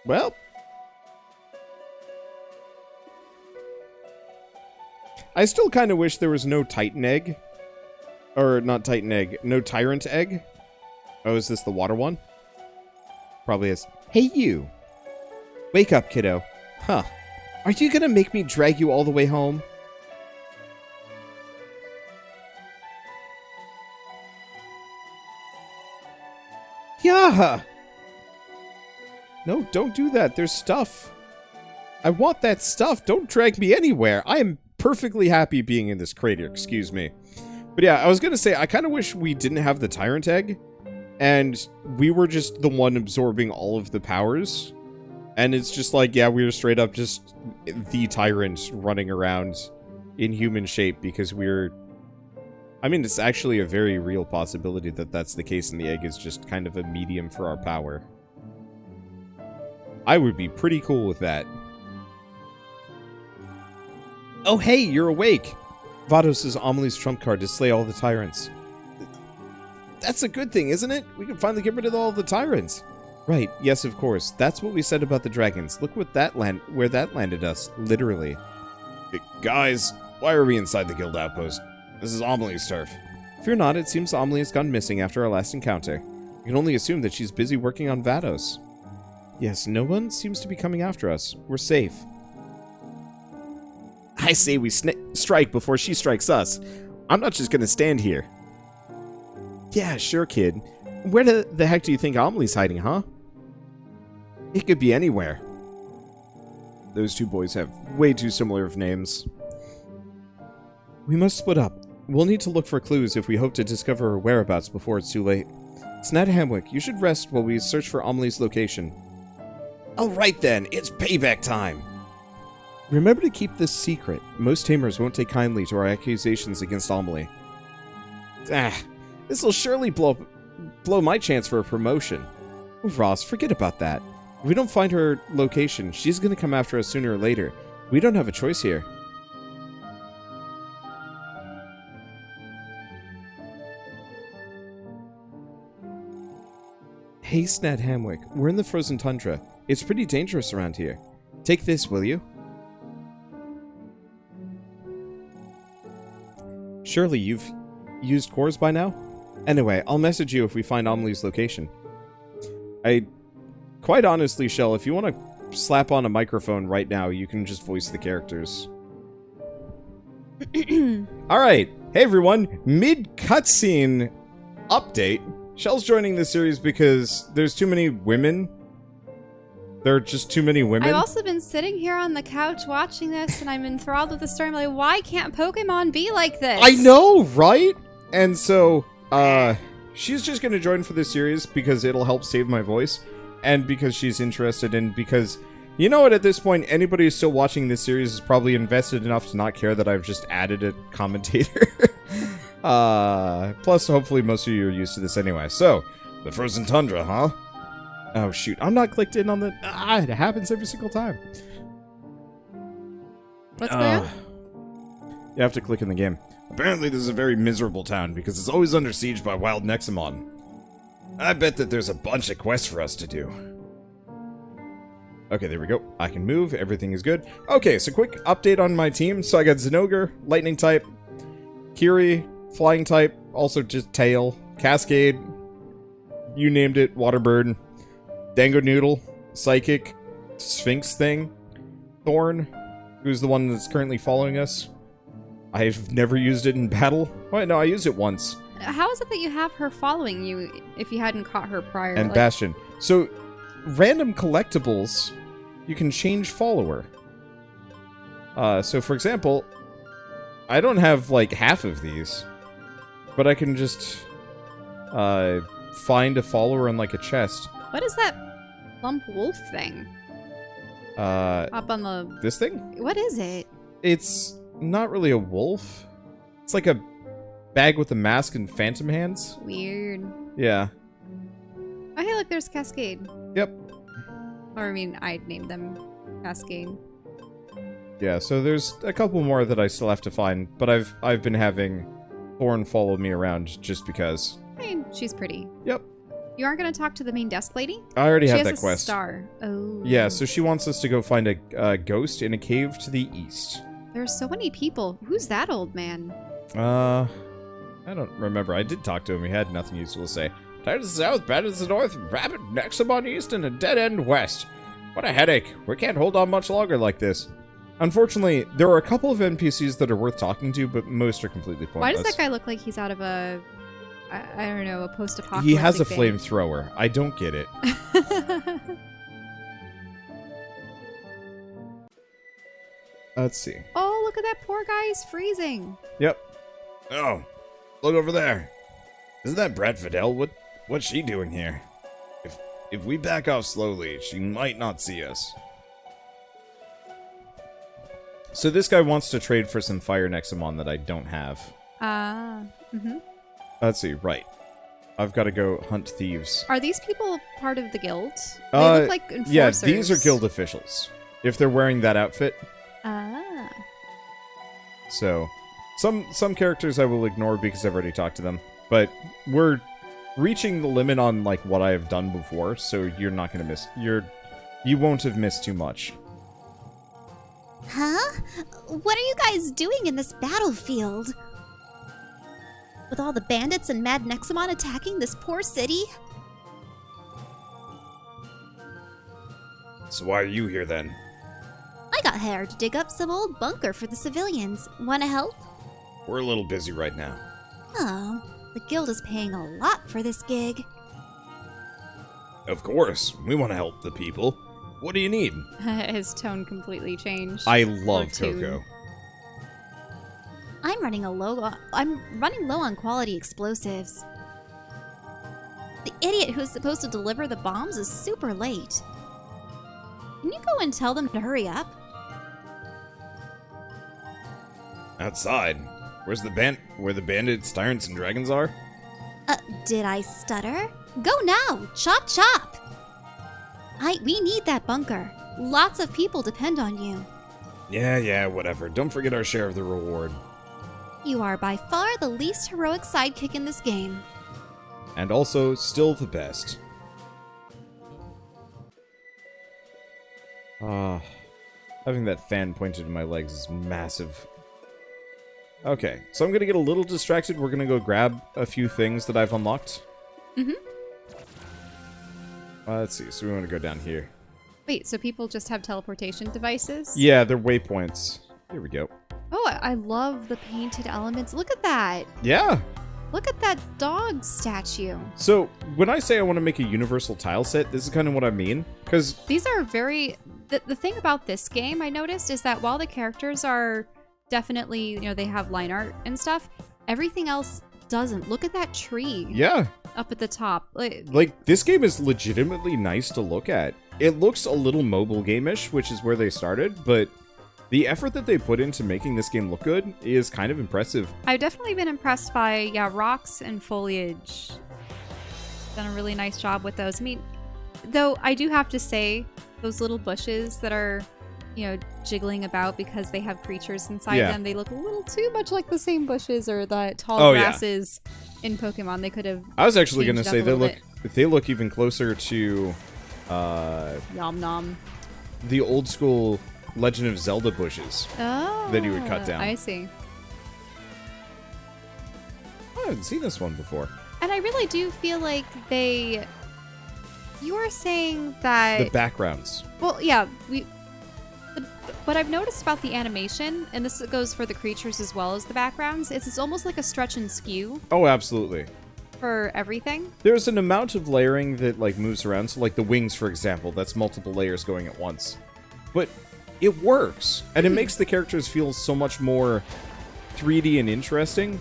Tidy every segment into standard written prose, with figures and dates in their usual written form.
Well. I still kind of wish there was no Titan egg. Or, not Titan egg. No Tyrant egg. Oh, is this the water one? Probably is. Hey, you. Wake up, kiddo. Huh. Are you gonna make me drag you all the way home? Yeah! No, don't do that. There's stuff. I want that stuff. Don't drag me anywhere. I am perfectly happy being in this crater. Excuse me. But yeah, I was gonna say, I kind of wish we didn't have the Tyrant egg. And we were just the one absorbing all of the powers. And it's just like, yeah, we were straight up just the Tyrant running around in human shape because we're... I mean, it's actually a very real possibility that that's the case and the egg is just kind of a medium for our power. I would be pretty cool with that. Oh, hey, you're awake! Vados is Amelie's trump card to slay all the Tyrants. That's a good thing, isn't it? We can finally get rid of all the Tyrants. Right, yes, of course. That's what we said about the dragons. Look what where that landed us, literally. Guys, why are we inside the guild outpost? This is Amelie's turf. Fear not, it seems Amelie has gone missing after our last encounter. We can only assume that she's busy working on Vados. Yes, no one seems to be coming after us. We're safe. I say we strike before she strikes us. I'm not just gonna stand here. Yeah, sure, kid. Where the heck do you think Amelie's hiding, huh? It could be anywhere. Those two boys have way too similar of names. We must split up. We'll need to look for clues if we hope to discover her whereabouts before it's too late. Snad Hamwick, you should rest while we search for Amelie's location. Alright then, it's payback time! Remember to keep this secret. Most tamers won't take kindly to our accusations against Amelie. This'll surely blow my chance for a promotion. Oh, Ross, forget about that. If we don't find her location, she's gonna come after us sooner or later. We don't have a choice here. Hey, Snad Hamwick, we're in the frozen tundra. It's pretty dangerous around here. Take this, will you? Surely you've used cores by now? Anyway, I'll message you if we find Amelie's location. Quite honestly, Shell, if you want to slap on a microphone right now, you can just voice the characters. Alright, hey everyone, mid-cutscene update. Shell's joining this series because there's too many women. There are just too many women. I've also been sitting here on the couch watching this, and I'm enthralled with the story. I'm like, why can't Pokemon be like this? I know, right? And so, she's just going to join for this series because it'll help save my voice, and because she's interested, and because, you know what, at this point, anybody who's still watching this series is probably invested enough to not care that I've just added a commentator. Plus, hopefully most of you are used to this anyway. So, the frozen tundra, huh? Oh, shoot. I'm not clicked in on the... it happens every single time. What's going on? You have to click in the game. Apparently, this is a very miserable town because it's always under siege by wild Nexomon. I bet that there's a bunch of quests for us to do. Okay, there we go. I can move. Everything is good. Okay, so quick update on my team. So I got Zinogre, lightning type. Kiri, flying type. Also just tail. Cascade. You named it. Waterbird. Dango Noodle, Psychic, Sphinx thing, Thorn, who's the one that's currently following us. I've never used it in battle. Wait, no, I used it once. How is it that you have her following you if you hadn't caught her prior? And Bastion. So, random collectibles, you can change follower. So for example, I don't have like half of these, but I can just find a follower in like a chest. What is that lump wolf thing? Up on the... This thing? What is it? It's not really a wolf. It's like a bag with a mask and phantom hands. Weird. Yeah. Oh, hey, look, there's Cascade. Yep. Or, I mean, I named them Cascade. Yeah, so there's a couple more that I still have to find, but I've been having Thorn follow me around just because. I mean, she's pretty. Yep. You aren't going to talk to the main desk lady? I already have She that has a quest. star. Oh. Yeah, so she wants us to go find a ghost in a cave to the east. There's so many people. Who's that old man? I don't remember. I did talk to him. He had nothing useful to say. Tired is the south, bad is the north, rabbit Nexomon east, and a dead end west. What a headache. We can't hold on much longer like this. Unfortunately, there are a couple of NPCs that are worth talking to, but most are completely pointless. Why does that guy look like he's out of a, I don't know, a post-apocalyptic He has a thing? flamethrower. I don't get it. Let's see. Oh, look at that poor guy. He's freezing. Yep. Oh, look over there. Isn't that Brad Fidel? What's she doing here? If we back off slowly, she might not see us. So this guy wants to trade for some fire Nexomon that I don't have. Let's see, right. I've got to go hunt thieves. Are these people part of the guild? They look like enforcers. Yeah, these are guild officials. If they're wearing that outfit. Ah. So, some characters I will ignore because I've already talked to them. But we're reaching the limit on like what I have done before, so you're not gonna miss. You won't have missed too much. Huh? What are you guys doing in this battlefield? With all the bandits and mad Nexomon attacking this poor city? So why are you here then? I got hired to dig up some old bunker for the civilians. Wanna help? We're a little busy right now. Oh, the guild is paying a lot for this gig. Of course, we want to help the people. What do you need? His tone completely changed. I love Or two. Coco. I'm running low on quality explosives. The idiot who's supposed to deliver the bombs is super late. Can you go and tell them to hurry up? Outside. Where the bandits, tyrants, and dragons are? Did I stutter? Go now! Chop chop! We need that bunker. Lots of people depend on you. Yeah, whatever. Don't forget our share of the reward. You are by far the least heroic sidekick in this game. And also, still the best. Having that fan pointed in my legs is massive. Okay, so I'm gonna get a little distracted. We're gonna go grab a few things that I've unlocked. Let's see, so we want to go down here. Wait, so people just have teleportation devices? Yeah, they're waypoints. Here we go. Oh, I love the painted elements. Look at that. Yeah! Look at that dog statue. So, when I say I want to make a universal tile set, this is kind of what I mean. Because These are very... The thing about this game, I noticed, is that while the characters are definitely, you know, they have line art and stuff, everything else doesn't. Look at that tree. yeah, Up at the top. like, this game is legitimately nice to look at. It looks a little mobile game-ish, which is where they started, but the effort that they put into making this game look good is kind of impressive. I've definitely been impressed by, yeah, rocks and foliage. Done a really nice job with those. I mean, though I do have to say, those little bushes that are, you know, jiggling about because they have creatures inside them, they look a little too much like the same bushes or the tall grasses in Pokemon. They could have. I was actually going to changed it say up a they look even closer to Nom nom. the old school Legend of Zelda bushes Oh. that you would cut down. I see. I haven't seen this one before. And I really do feel like they. You were saying that. The backgrounds. Well, yeah, what I've noticed about the animation, and this goes for the creatures as well as the backgrounds, is it's almost like a stretch and skew Oh, absolutely. for everything. There's an amount of layering that like moves around. So like the wings, for example, that's multiple layers going at once. But it works, and it makes the characters feel so much more 3D and interesting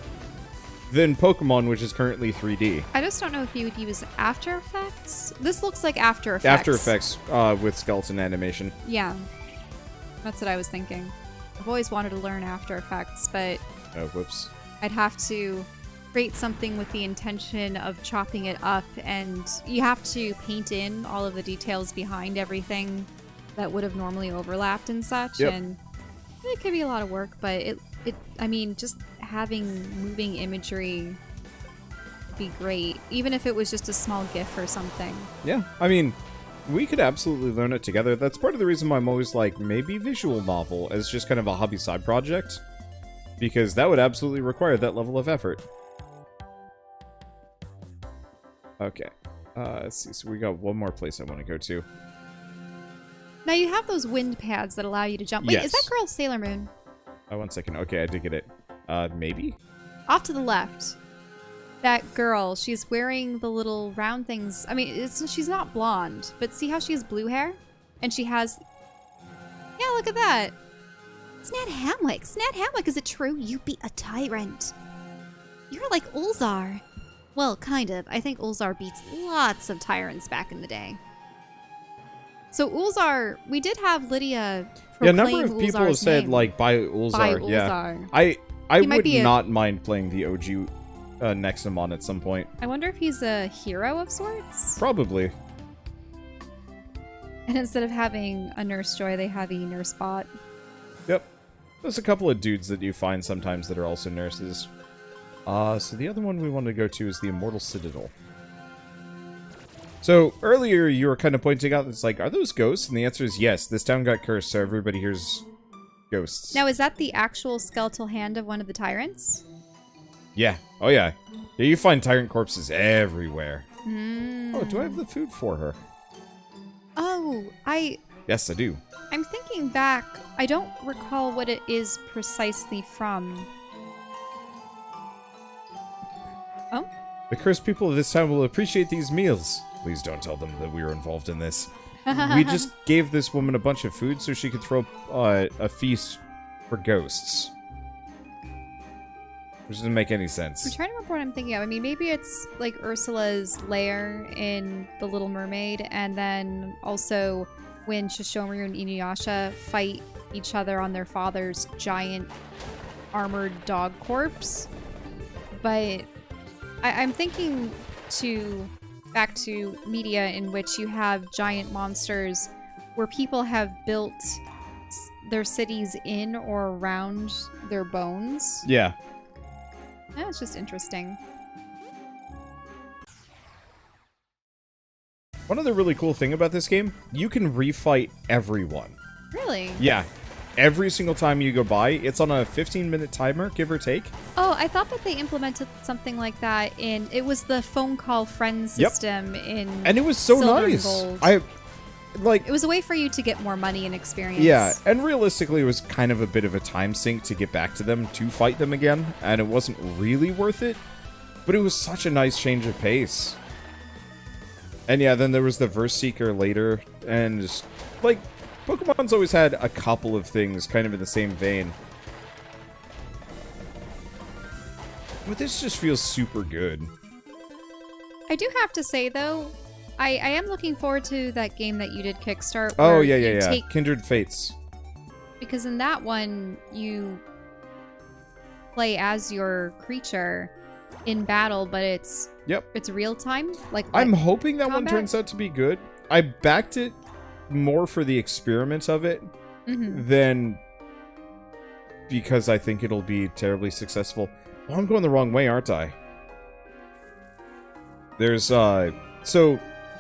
than Pokemon, which is currently 3D. I just don't know if you would use After Effects. This looks like After Effects. After Effects with skeleton animation. Yeah, that's what I was thinking. I've always wanted to learn After Effects, but Oh, whoops. I'd have to create something with the intention of chopping it up, and you have to paint in all of the details behind everything that would have normally overlapped and such. Yep. And it could be a lot of work, but I mean, just having moving imagery be great, even if it was just a small GIF or something. Yeah, I mean, we could absolutely learn it together. That's part of the reason why I'm always like, maybe visual novel as just kind of a hobby side project. Because that would absolutely require that level of effort. Okay. Let's see. So we got one more place I want to go to. Now you have those wind pads that allow you to jump. Wait, Yes. is that girl Sailor Moon? Oh, 1 second. Okay, I did get it. Maybe? Off to the left. That girl, she's wearing the little round things. I mean, she's not blonde, but see how she has blue hair? And she has... Yeah, look at that. Snad Hamwick. Snad Hamwick, is it true you be a tyrant? You're like Ulzar. Well, kind of. I think Ulzar beats lots of tyrants back in the day. So Ulzar, we did have Lydia Yeah, a proclaim number of people have Ulzar's said, name. like, by Ulzar. By Yeah. Ulzar. I He might would be a- not mind playing the OG Nexomon at some point. I wonder if he's a hero of sorts? Probably. And instead of having a Nurse Joy, they have a Nurse Bot. Yep. There's a couple of dudes that you find sometimes that are also nurses. So the other one we want to go to is the Immortal Citadel. So, earlier you were kind of pointing out, it's like, are those ghosts? And the answer is yes. This town got cursed, so everybody here's ghosts. Now, is that the actual skeletal hand of one of the Tyrants? Yeah. Oh, yeah. Yeah, you find tyrant corpses everywhere. Mm. Oh, do I have the food for her? Oh, Yes, I do. I'm thinking back. I don't recall what it is precisely from. Oh? The cursed people of this town will appreciate these meals. Please don't tell them that we were involved in this. We just gave this woman a bunch of food so she could throw a feast for ghosts. Which doesn't make any I'm sense. trying to remember what I'm thinking of. I mean, maybe it's like Ursula's lair in The Little Mermaid, and then also when Shishomaru and Inuyasha fight each other on their father's giant armored dog corpse. But I'm thinking back to media in which you have giant monsters where people have built their cities in or around their bones. Yeah. Yeah, it's just interesting. One other really cool thing about this game, you can refight everyone. Really? Yeah. Every single time you go by, it's on a 15-minute timer, give or take. Oh, I thought that they implemented something like that it was the phone call friend system in And it was so Silver and nice. Gold. Like, It was a way for you to get more money and experience. yeah, and realistically, it was kind of a bit of a time sink to get back to them, to fight them again, and it wasn't really worth it, but it was such a nice change of pace. And yeah, then there was the Verse Seeker later, and just, like, Pokemon's always had a couple of things kind of in the same vein. But this just feels super good. I do have to say, though, I am looking forward to that game that you did kickstart. Oh, where yeah, you yeah, yeah. take- Kindred Fates. because in that one, you play as your creature in battle, but it's real time. Like I'm hoping that one combat? turns out to be good. I backed it more for the experiment of it than because I think it'll be terribly successful. Oh, I'm going the wrong way, aren't I? There's, so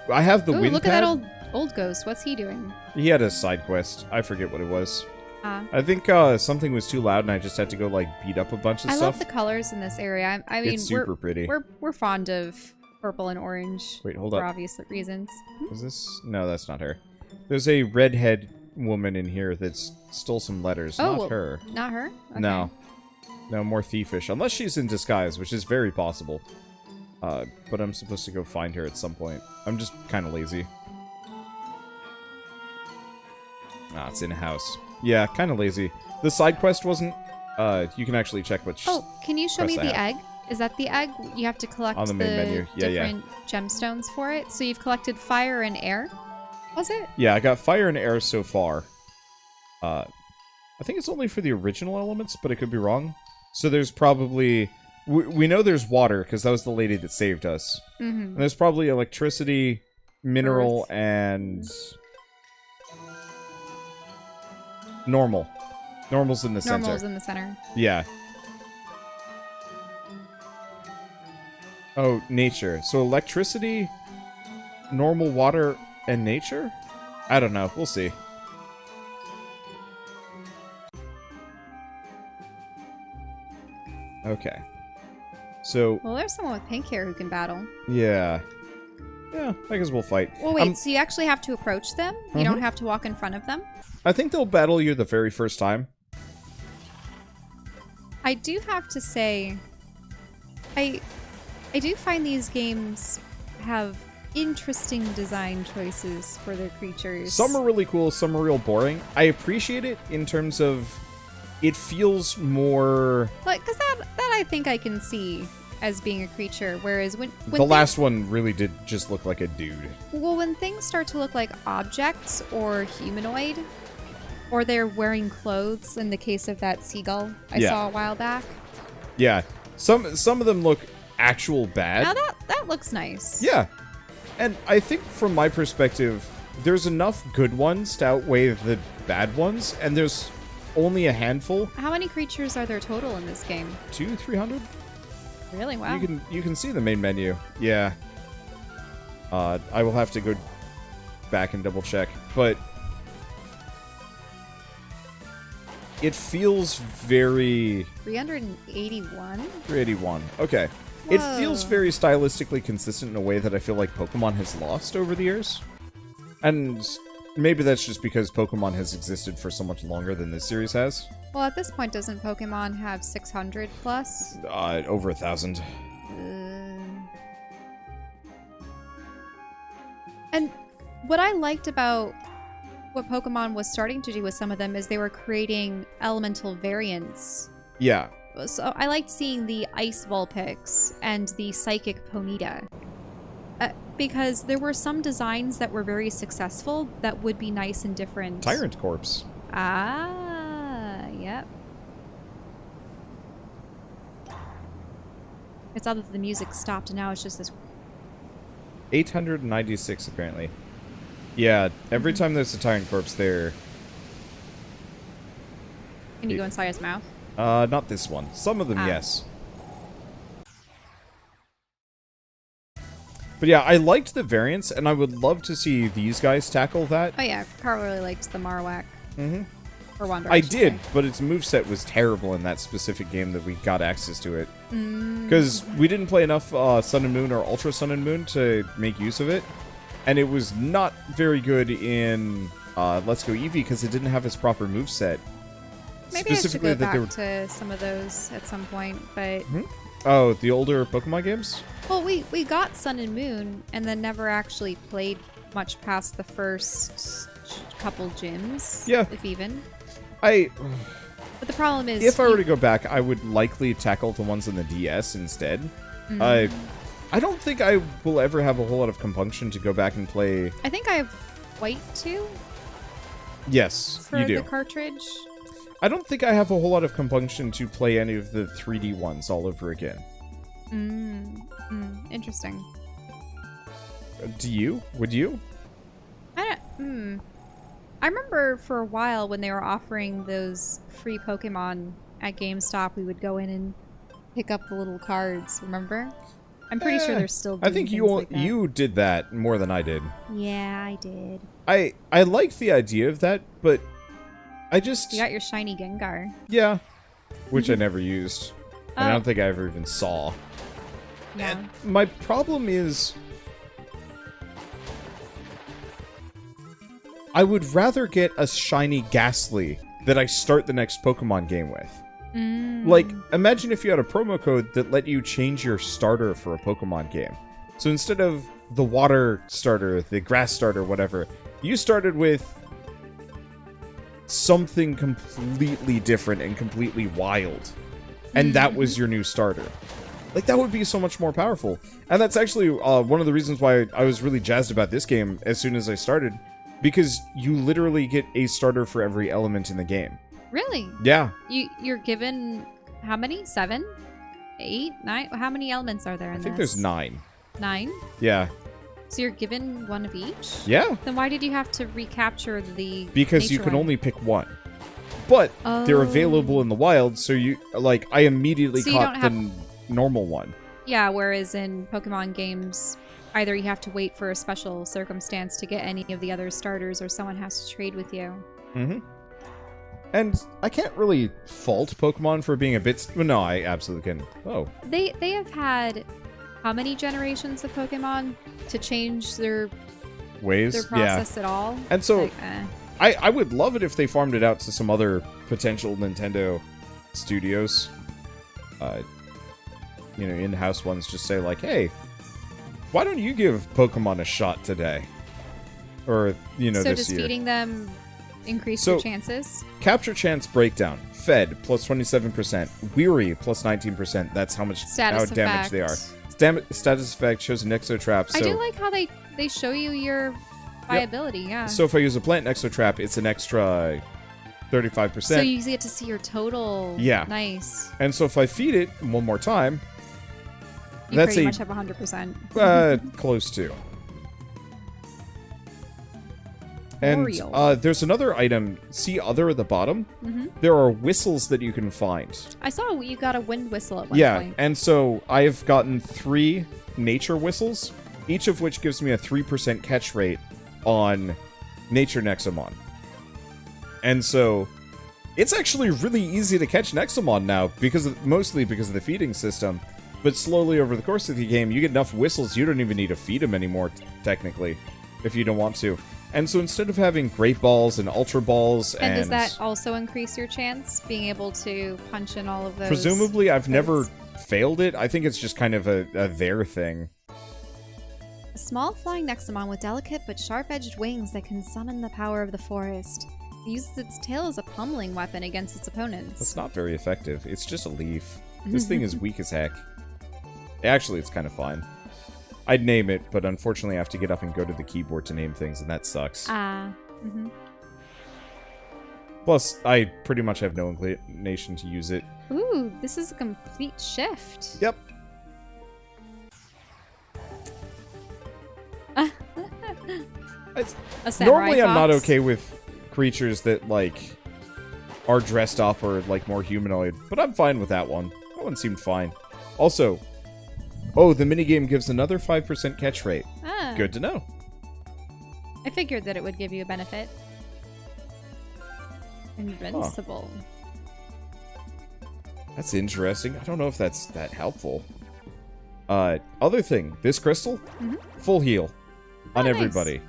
I have the Ooh, wind look pad. at that old ghost. What's he doing? He had a side quest. I forget what it was. Ah. I think something was too loud and I just had to go, like, beat up a bunch of I stuff. love the colors in this area. I mean, It's super pretty. We're fond of purple and orange. Wait, hold for up. obvious reasons. Is this? No, that's not her. There's a redhead woman in here that stole some letters. Oh, Not well, her. Not her? Okay. No. No, more thiefish. Unless she's in disguise, which is very possible. But I'm supposed to go find her at some point. I'm just kind of lazy. Ah, it's in a house. Yeah, kind of lazy. The side quest wasn't... you can actually check which... Oh, can you show me quest I the have. egg? Is that the egg? You have to collect On the main menu. Yeah, yeah. different gemstones for it. So you've collected fire and air? Was it? Yeah, I got fire and air so far. I think it's only for the original elements, but I could be wrong. So there's probably... We know there's water, because that was the lady that saved us. And there's probably electricity, mineral, Earth. and... normal. Normal's in the center. Normal's in the center. Yeah. Oh, nature. So electricity, normal water, and nature? I don't know. We'll see. Okay. So, Well, there's someone with pink hair who can battle. yeah. Yeah, I guess we'll fight. Well, wait, so you actually have to approach them? You don't Mhm. have to walk in front of them? I think they'll battle you the very first time. I do have to say, I do find these games have interesting design choices for their creatures. Some are really cool, some are real boring. I appreciate it in terms of it feels more... Like, because that I think I can see as being a creature, whereas when The last one really did just look like a dude. Well, when things start to look like objects or humanoid, or they're wearing clothes, in the case of that seagull I Yeah. saw a while back. Yeah, some of them look actual bad. Now that looks nice. Yeah, and I think from my perspective, there's enough good ones to outweigh the bad ones, and there's only a handful. How many creatures are there total in this game? 200-300. Really? Wow. You can see the main menu. Yeah. I will have to go back and double check, but it feels very 381? 381. Okay. It feels Whoa. very stylistically consistent in a way that I feel like Pokemon has lost over the years. And maybe that's just because Pokemon has existed for so much longer than this series has. Well, at this point, doesn't Pokemon have 600 plus? Over 1,000. And what I liked about what Pokemon was starting to do with some of them is they were creating elemental variants. Yeah. So I liked seeing the Ice Vulpix and the Psychic Ponyta. Because there were some designs that were very successful that would be nice and different. Tyrant Corpse. Ah, yep. It's odd that the music stopped and now it's just this. 896, apparently. Yeah, every time there's a Tyrant Corpse there... Can you go inside his mouth? Not this one. Some of them, Ah. yes. But yeah, I liked the variants, and I would love to see these guys tackle that. Oh yeah, Carl really liked the Marowak. Mm-hmm. Or Wander. I should did, say. but its moveset was terrible in that specific game that we got access to it. Mm. Because we didn't play enough Sun and Moon or Ultra Sun and Moon to make use of it. And it was not very good in Let's Go Eevee because it didn't have its proper moveset. Maybe I should go that back they were... to some of those at some point, but... Oh, the older Pokemon games? Well, we got Sun and Moon and then never actually played much past the first couple gyms. Yeah. If even. But the problem is... if I were to go back, I would likely tackle the ones on the DS instead. I don't think I will ever have a whole lot of compunction to go back and play... I think I have White 2 Yes, for you do. the cartridge. I don't think I have a whole lot of compunction to play any of the 3D ones all over again. Interesting. Do you? Would you? I remember for a while when they were offering those free Pokemon at GameStop, we would go in and pick up the little cards, remember? I'm pretty sure they're still doing I think things you like that. you did that more than I did. Yeah, I did. I like the idea of that, but I just... You got your shiny Gengar. Yeah. Which I never used. And I Oh. don't think I ever even saw. Yeah. My problem is... I would rather get a shiny Ghastly that I start the next Pokemon game with. Like, imagine if you had a promo code that let you change your starter for a Pokemon game. So instead of the water starter, the grass starter, whatever, you started with something completely different and completely wild. And that was your new starter. Like, that would be so much more powerful. And that's actually one of the reasons why I was really jazzed about this game as soon as I started. Because you literally get a starter for every element in the game. Really? Yeah. You're given how many? 7? 8? 9? How many elements are there in I think this? there's 9. 9? Yeah. So you're given one of each? Yeah. Then why did you have to recapture the Because you nature can one? only pick one. But they're Oh. available in the wild, so you... Like, I immediately So you caught don't the have- normal one. Yeah, whereas in Pokemon games, either you have to wait for a special circumstance to get any of the other starters, or someone has to trade with you. Mm-hmm. And I can't really fault Pokemon for being a bit... Well, no, I absolutely can. Oh. They have had how many generations of Pokemon to change their Ways? process at all? And so... Like, I would love it if they farmed it out to some other potential Nintendo studios. In-house ones just say like, hey, why don't you give Pokemon a shot today? Or, this year. So does feeding them increase your chances? Capture chance breakdown. Fed, plus 27%. Weary, plus 19%. That's how much damage they are. Status effect shows an Exotrap. So I do like how they show you your viability, yeah. So if I use a plant Exotrap, it's an extra 35%. So you get to see your total. Yeah. Nice. And so if I feed it one more time, you that's pretty much have 100%. Close to. And there's another item. See other at the bottom? Mm-hmm. There are whistles that you can find. I saw you got a wind whistle at one point. Yeah, and so I've gotten 3 nature whistles, each of which gives me a 3% catch rate on Nature Nexomon. And so it's actually really easy to catch Nexomon now, mostly because of the feeding system. But slowly over the course of the game, you get enough whistles, you don't even need to feed them anymore, technically, if you don't want to. And so instead of having Great Balls and Ultra Balls and does that also increase your chance, being able to punch in all of those? Presumably, I've never failed it. I think it's just kind of a their thing. A small flying Nexomon with delicate but sharp-edged wings that can summon the power of the forest. It uses its tail as a pummeling weapon against its opponents. That's not very effective. It's just a leaf. This thing is weak as heck. Actually, it's kind of fine. I'd name it, but unfortunately I have to get up and go to the keyboard to name things, and that sucks. Plus, I pretty much have no inclination to use it. Ooh, this is a complete shift. Yep. Normally I'm not okay with creatures that, like, are dressed up or, like, more humanoid, but I'm fine with that one. That one seemed fine. Also... Oh, the minigame gives another 5% catch rate. Ah. Good to know. I figured that it would give you a benefit. Invincible. Huh. That's interesting. I don't know if that's that helpful. Other thing. This crystal? Full heal. On everybody.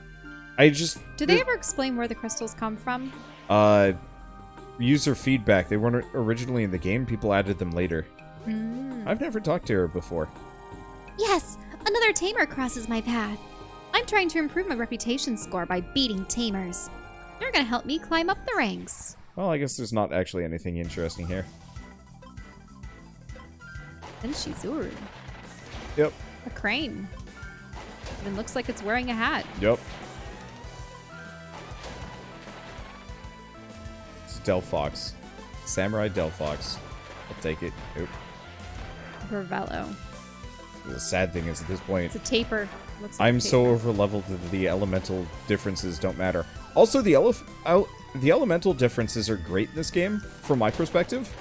I just... Do they ever explain where the crystals come from? User feedback. They weren't originally in the game. People added them later. I've never talked to her before. Yes! Another Tamer crosses my path. I'm trying to improve my reputation score by beating Tamers. You're gonna help me climb up the ranks. Well, I guess there's not actually anything interesting here. And Shizuru. Yep. A crane. Even looks like it's wearing a hat. Yep. It's Delphox. Samurai Delphox. I'll take it. Nope. Gravello. The sad thing is, at this point, it's a taper. Looks like I'm so over-leveled that the elemental differences don't matter. Also, the elemental differences are great in this game, from my perspective.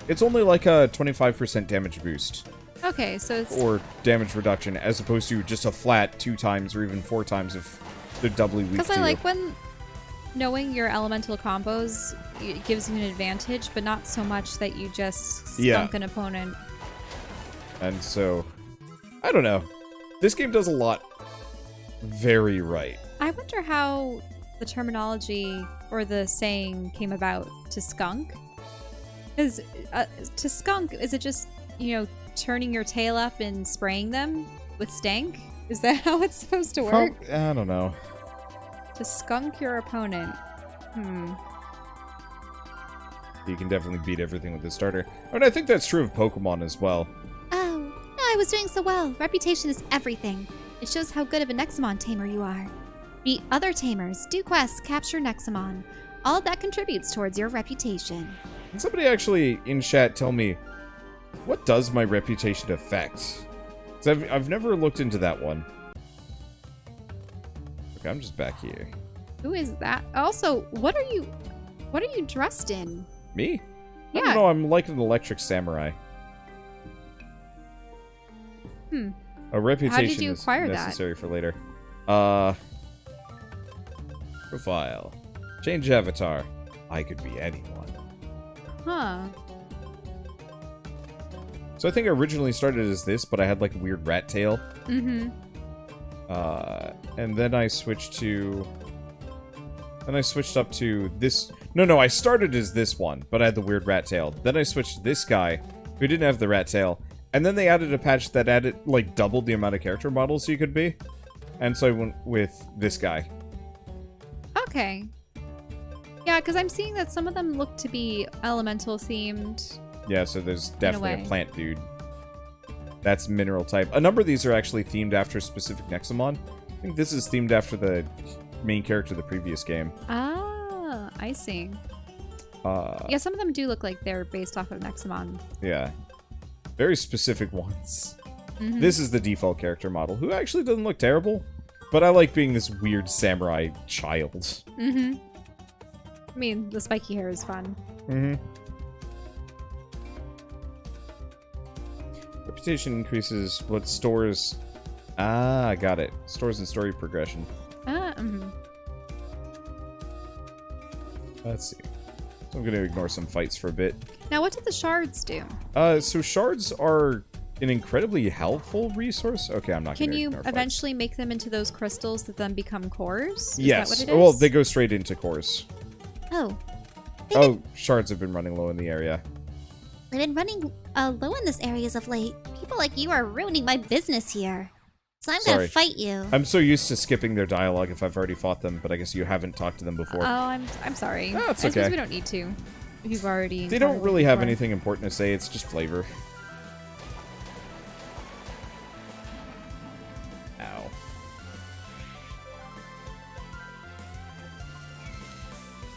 It's only like a 25% damage boost. Okay, so it's... Or damage reduction, as opposed to just a flat 2 times or even 4 times if they're doubly weak. Because I like when knowing your elemental combos, it gives you an advantage, but not so much that you just skunk an opponent. And so... I don't know. This game does a lot very right. I wonder how the terminology or the saying came about to skunk. Because to skunk, is it just, turning your tail up and spraying them with stank? Is that how it's supposed to work? I don't know. To skunk your opponent. You can definitely beat everything with the starter. And I think that's true of Pokemon as well. I was doing so well. Reputation is everything. It shows how good of a Nexomon tamer you are. Beat other tamers, do quests, capture Nexomon. All of that contributes towards your reputation. Can somebody actually in chat tell me, what does my reputation affect? Because I've never looked into that one. Okay, I'm just back here. Who is that? Also, what are you dressed in? Me? Yeah. I don't know, I'm like an electric samurai. A reputation you is acquire that? necessary for later. Profile. Change avatar. I could be anyone. Huh. So I think I originally started as this, but I had like a weird rat tail. Mm-hmm. And then I switched to... Then I switched up to this... No, I started as this one, but I had the weird rat tail. Then I switched to this guy, who didn't have the rat tail. And then they added a patch that added, like, doubled the amount of character models you could be. And so I went with this guy. Okay. Yeah, because I'm seeing that some of them look to be elemental themed. Yeah, so there's definitely a way. plant dude. That's mineral type. A number of these are actually themed after specific Nexomon. I think this is themed after the main character of the previous game. Ah, I see. Yeah, some of them do look like they're based off of Nexomon. Yeah. Very specific ones. Mhm. This is the default character model, who actually doesn't look terrible. But I like being this weird samurai child. Mm-hmm. I mean, the spiky hair is fun. Mm-hmm. Reputation increases what stores... Ah, got it. Stores and story progression. Mm-hmm. Let's see. So I'm going to ignore some fights for a bit. Now, what did the shards do? So shards are an incredibly helpful resource. Okay, I'm not going Can to you ignore fights. eventually make them into those crystals that then become cores? Is Yes. that what it is? Well, they go straight into cores. Oh, Oh, shards have been running low in the area. we've been running low in this area as of late. People like you are ruining my business here. So I'm Sorry. gonna fight you. I'm so used to skipping their dialogue if I've already fought them, but I guess you haven't talked to them before. Oh, I'm sorry. No, it's I suppose okay. we don't need to. If you've already. They don't encountered really them have before. anything important to say, it's just flavor. Ow.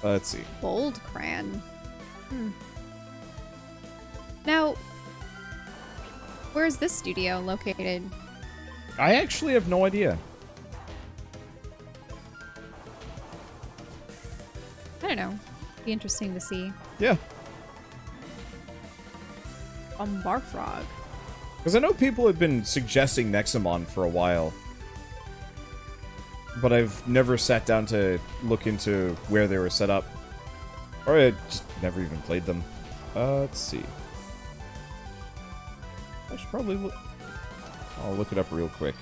Let's see. Bold Cran. Now, where's this studio located? I actually have no idea. I don't know. Be interesting to see. Yeah. Barfrog. Because I know people have been suggesting Nexomon for a while. But I've never sat down to look into where they were set up. Or I just never even played them. Let's see. I should probably look... I'll look it up real quick.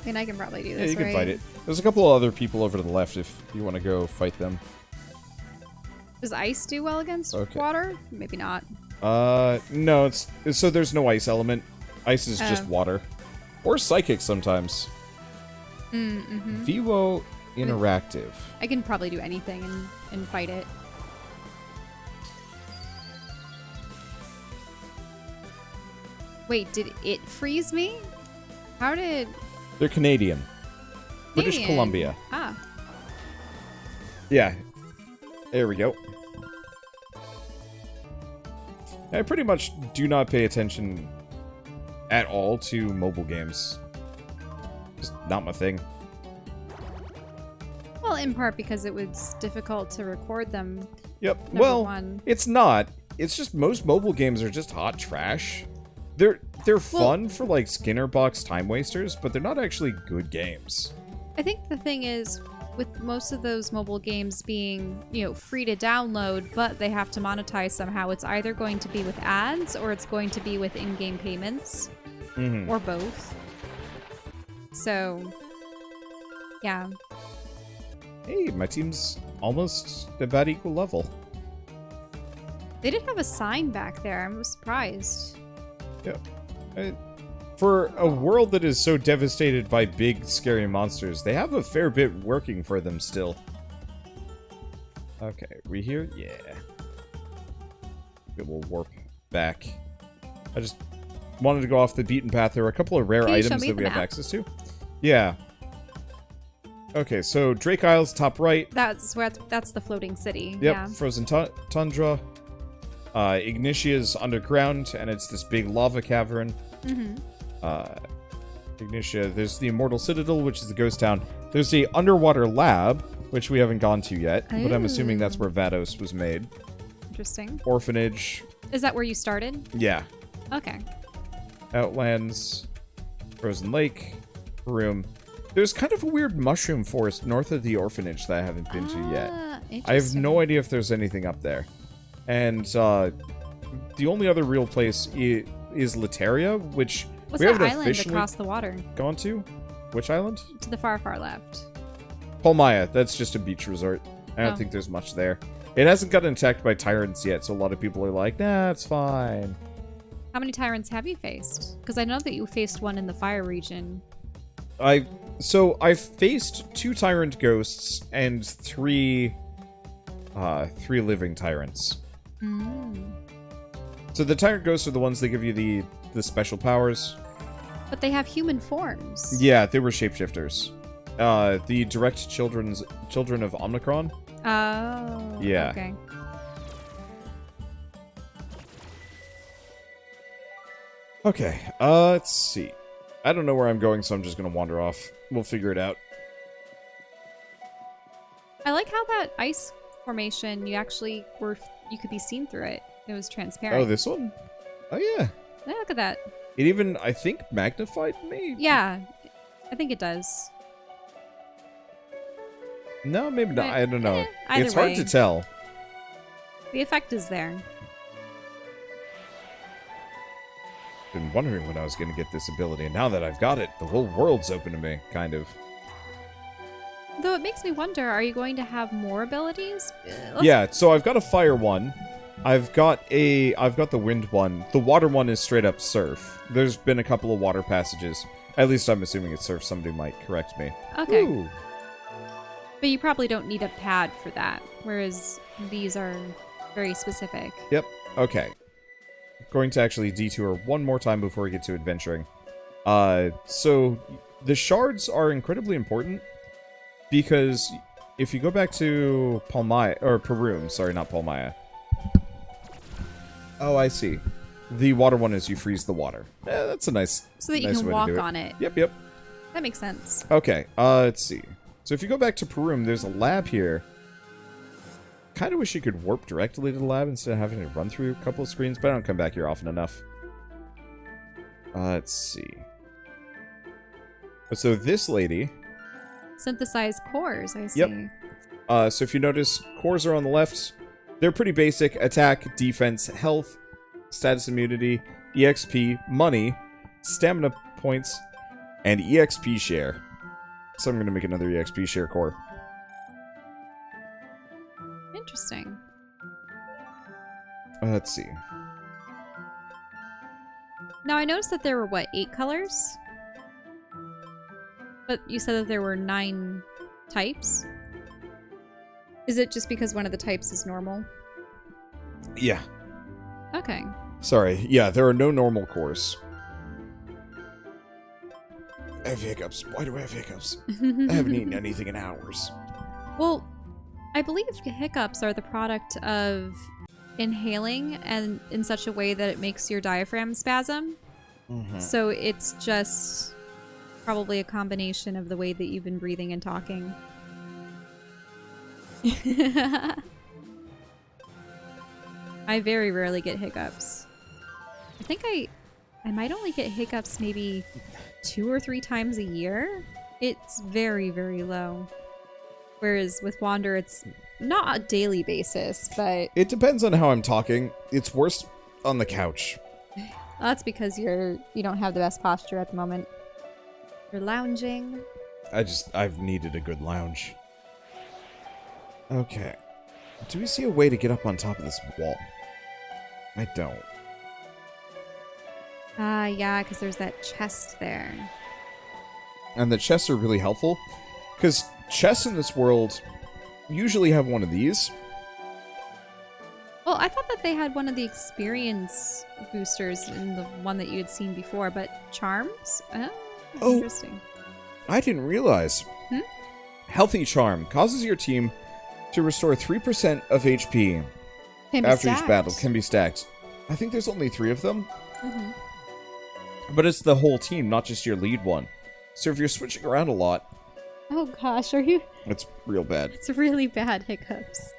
I mean, I can probably do Yeah, this, you can right? fight it. There's a couple of other people over to the left if you want to go fight them. Does ice do well against Okay. water? Maybe not. No, so there's no ice element. Ice is just Oh. water. Or psychic sometimes. Mm-hmm. Vivo Interactive. I can probably do anything and fight it. Wait, did it freeze me? How did... They're Canadian. British Canadian. Columbia. Ah. Yeah. There we go. I pretty much do not pay attention at all to mobile games. Just not my thing. Well, in part because it was difficult to record them. Yep. Number Well, one. it's not. It's just most mobile games are just hot trash. They're fun for like Skinner box time wasters, but they're not actually good games. I think the thing is, with most of those mobile games being, free to download, but they have to monetize somehow, it's either going to be with ads or it's going to be with in-game payments. Mm-hmm. Or both. So, yeah. Hey, my team's almost about equal level. They did have a sign back there. I was surprised. Yeah. For a world that is so devastated by big, scary monsters, they have a fair bit working for them still. Okay, we here? Yeah. It will warp back. I just wanted to go off the beaten path. There are a couple of rare Can you show items me that we the have map? access to. Yeah. Okay, so Drake Isles, top right. That's the floating city. Yep, Yeah. frozen tundra. Ignitia's underground, and it's this big lava cavern. Mm-hmm. Ignitia, there's the Immortal Citadel, which is the ghost town. There's the underwater lab, which we haven't gone to yet, but I'm assuming that's where Vados was made. Interesting. Orphanage, Is that where you started? Yeah. Okay. Outlands, Frozen Lake, Room. There's kind of a weird mushroom forest north of the orphanage that I haven't been to yet. I have no idea if there's anything up there. And the only other real place is Lateria, which What's we that haven't island officially across the water? gone to. Which island? To the far, far left. Palmaya. That's just a beach resort. I don't Oh. think there's much there. It hasn't gotten attacked by tyrants yet, so a lot of people are like, nah, it's fine. How many tyrants have you faced? Because I know that you faced one in the fire region. I've faced 2 tyrant ghosts and 3 living tyrants. So the tyrant ghosts are the ones that give you the special powers. But they have human forms. Yeah, they were shapeshifters. The direct children of Omicron. Oh. Yeah. Okay. Okay, let's see. I don't know where I'm going, so I'm just gonna wander off. We'll figure it out. I like how that ice formation, you could be seen through it. It was transparent. Oh, this one? Oh, yeah. Yeah, look at that. It even, I think, magnified me? Yeah, I think it does. No, maybe not. I don't know. Either It's hard way. to tell. The effect is there. Been wondering when I was going to get this ability, and now that I've got it, the whole world's open to me, kind of. Though it makes me wonder, are you going to have more abilities? Yeah, so I've got a fire one. I've got the wind one. The water one is straight up surf. There's been a couple of water passages. At least I'm assuming it's surf. Somebody might correct me. Okay. Ooh. But you probably don't need a pad for that, whereas these are very specific. Yep. Okay. Going to actually detour one more time before we get to adventuring. So the shards are incredibly important because if you go back to Palmaya, or Perum, sorry, not Palmaya. Oh, I see. The water one is you freeze the water. That's a nice So that you nice can way to walk do it. on it. Yep. That makes sense. Okay, let's see. So if you go back to Perum, there's a lab here. Kind of wish you could warp directly to the lab instead of having to run through a couple of screens, but I don't come back here often enough. Let's see. So this lady... Synthesize cores, I see. Yep. So if you notice, cores are on the left. They're pretty basic. Attack, defense, health, status immunity, EXP, money, stamina points, and EXP share. So I'm going to make another EXP share core. Interesting. Let's see. Now, I noticed that there were, 8 colors? But you said that there were 9 types? Is it just because one of the types is normal? Yeah. Okay. Sorry. Yeah, there are no normal cores. I have hiccups. Why do I have hiccups? I haven't eaten anything in hours. Well, I believe hiccups are the product of inhaling and in such a way that it makes your diaphragm spasm. Mm-hmm. So it's just probably a combination of the way that you've been breathing and talking. I very rarely get hiccups. I think I might only get hiccups maybe 2 or 3 times a year. It's very, very low. Whereas with Wander, it's not a daily basis, but It depends on how I'm talking. It's worse on the couch. that's because you don't have the best posture at the moment. You're lounging. I've needed a good lounge. Okay. Do we see a way to get up on top of this wall? I don't. Yeah, because there's that chest there. And the chests are really helpful, because chests in this world usually have one of these. Well, I thought that they had one of the experience boosters in the one that you had seen before, but charms? Oh. Interesting. I didn't realize. Healthy Charm causes your team to restore 3% of HP Can be after each stacked. battle. Can be stacked. I think there's only 3 of them. Mhm. But it's the whole team, not just your lead one. So if you're switching around a lot, Oh gosh, are you? it's real bad. It's really bad hiccups.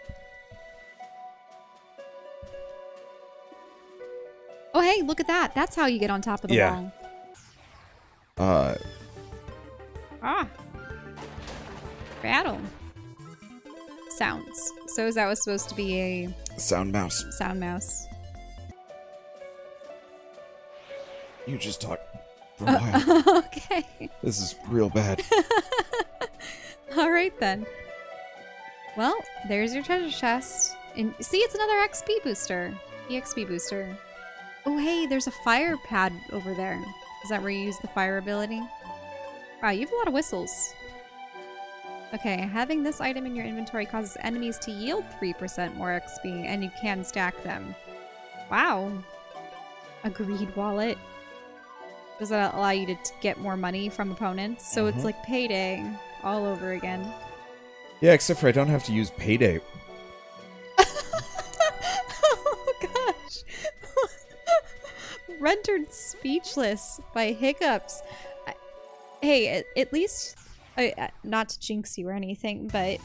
Oh, hey, look at that. That's how you get on top of the wall. Ah. Battle. Sounds. So is that was supposed to be a... Sound mouse. Sound mouse. You just talk for a while. Okay. This is real bad. All right, then. Well, there's your treasure chest. And see, it's another XP booster. EXP booster. Oh, hey, there's a fire pad over there. Is that where you use the fire ability? Wow, you have a lot of whistles. Okay, having this item in your inventory causes enemies to yield 3% more XP, and you can stack them. Wow. A greed wallet. Does that allow you to get more money from opponents? So it's like payday all over again. Yeah, except for I don't have to use payday. Oh gosh. Rendered speechless by hiccups. Hey, at least, not to jinx you or anything, but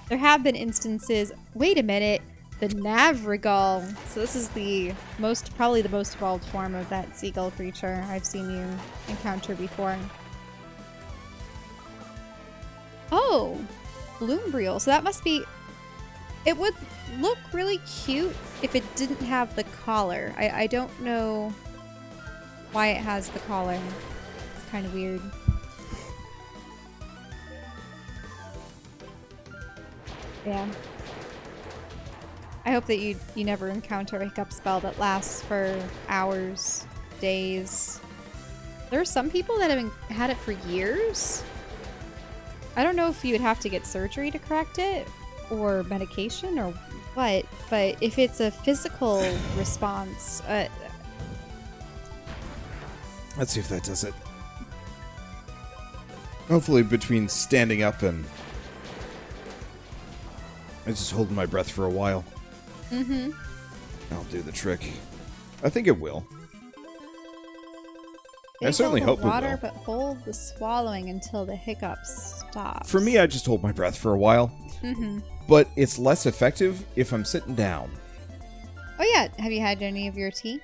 there have been instances. Wait a minute, the Navrigal. So this is probably the most evolved form of that seagull creature I've seen you encounter before. Oh, Bloombriel. So that must be. It would look really cute if it didn't have the collar. I don't know why it has the collar. It's kind of weird. Yeah. I hope that you never encounter a hiccup spell that lasts for hours, days. There are some people that have had it for years. I don't know if you would have to get surgery to correct it, or medication, or what, but if it's a physical response... Let's see if that does it. Hopefully between standing up and... I just hold my breath for a while. Mm-hmm. I'll do the trick. I think it will. I certainly Hold hope the it water, will. but hold the swallowing until the hiccups stop. For me, I just hold my breath for a while. Mm-hmm. But it's less effective if I'm sitting down. Oh yeah, have you had any of your tea?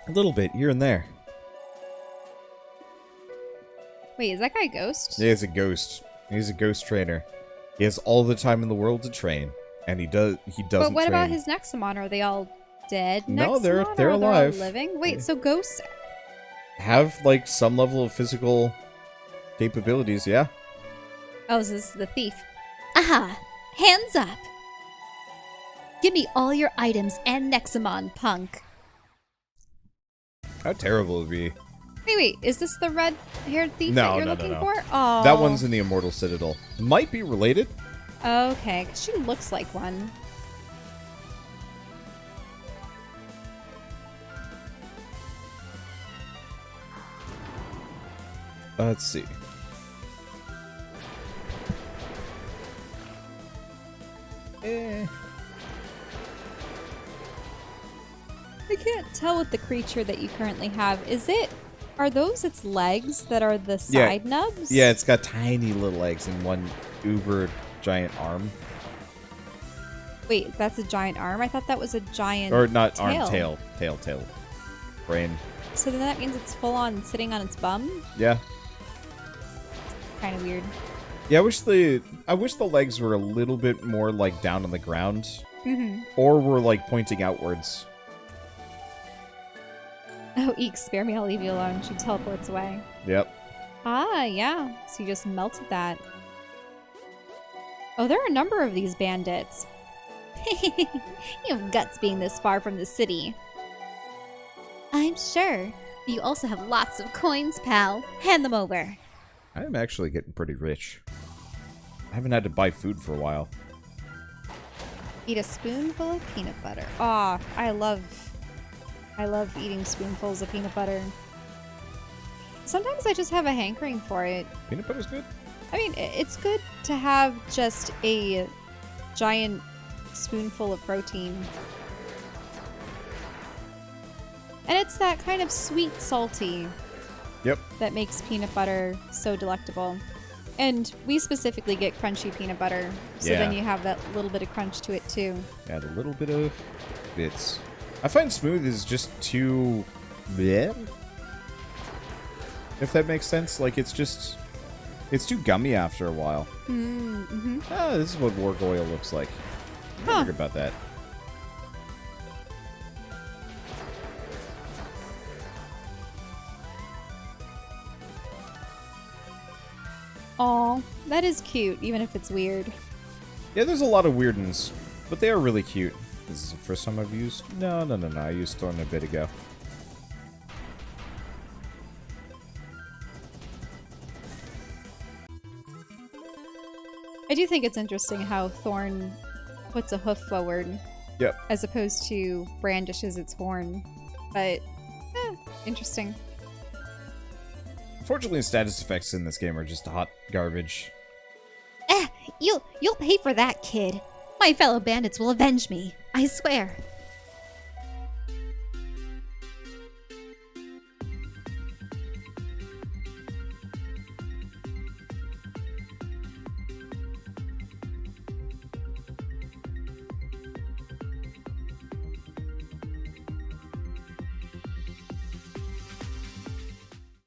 A little bit, here and there. Wait, is that guy a ghost? Yeah, he's a ghost. He's a ghost trainer. He has all the time in the world to train, and he doesn't. But what train. about his Nexomon? Are they all dead? No, Nexomon, they're or are they all alive. living. Wait, Yeah. so ghosts? Have like some level of physical capabilities? Yeah. Oh, so this is the thief. Aha! Hands up! Give me all your items and Nexomon, punk. How terrible it would be. Wait, is this the red-haired thief No, that you're no, looking no. for? Oh, That one's in the Immortal Citadel. Might be related. Okay, 'cause she looks like one. Let's see. I can't tell with the creature that you currently have. Are those its legs that are the side nubs? Yeah, it's got tiny little legs and one uber giant arm. Wait, that's a giant arm? I thought that was a giant Or not tail. arm, tail. Brain. So then that means it's full on sitting on its bum? Yeah. Kind of weird. Yeah, I wish the legs were a little bit more like down on the ground. Mm-hmm. Or were like pointing outwards. Oh, eek, spare me, I'll leave you alone. She teleports away. Yep. Ah, yeah. So you just melted that. Oh, there are a number of these bandits. You have guts being this far from the city. I'm sure. You also have lots of coins, pal. Hand them over. I'm actually getting pretty rich. I haven't had to buy food for a while. Eat a spoonful of peanut butter. Ah, I love eating spoonfuls of peanut butter. Sometimes I just have a hankering for it. Peanut butter's good? I mean, it's good to have just a giant spoonful of protein. And it's that kind of sweet salty Yep. that makes peanut butter so delectable. And we specifically get crunchy peanut butter, so then Yeah. you have that little bit of crunch to it too. Add a little bit of bits. I find smooth is just too bleh. If that makes sense. Like, it's too gummy after a while. Mm-hmm. Ah, this is what Wargoyle looks like. Huh. Think about that. Aw, that is cute, even if it's weird. Yeah, there's a lot of weirdness, but they are really cute. This is the first time I've used... No. I used Thorn a bit ago. I do think it's interesting how Thorn puts a hoof forward. Yep. As opposed to brandishes its horn. But, interesting. Fortunately, status effects in this game are just hot garbage. You'll pay for that, kid. My fellow bandits will avenge me. I swear.